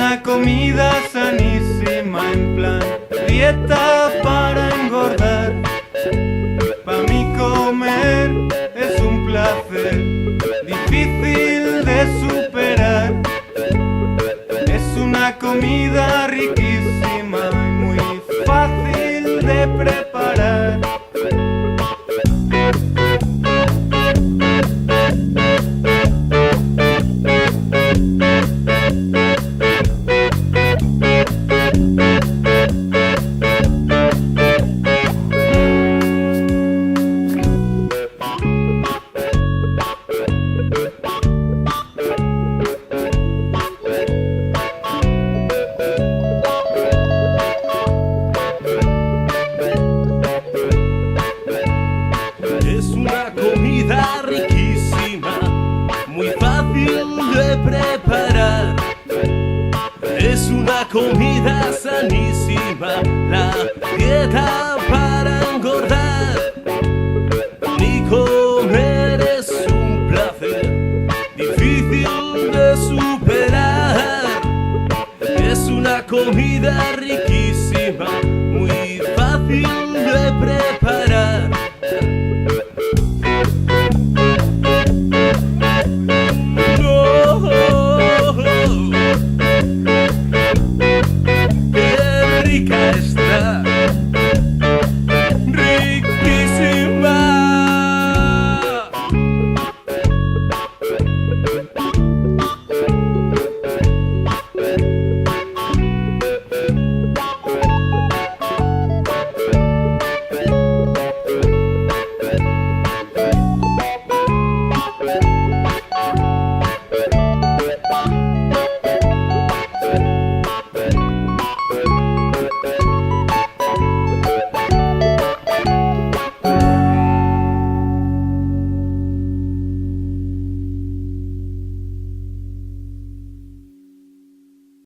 una comida sanísima en plan dieta para engordar. Pa' mí comer es un placer difícil de superar. Es una comida riquísima y muy fácil de preparar. Es una comida riquísima, muy fácil de preparar. Es una comida sanísima, la dieta para engordar. Ni comer es un placer difícil de superar. Es una comida riquísima,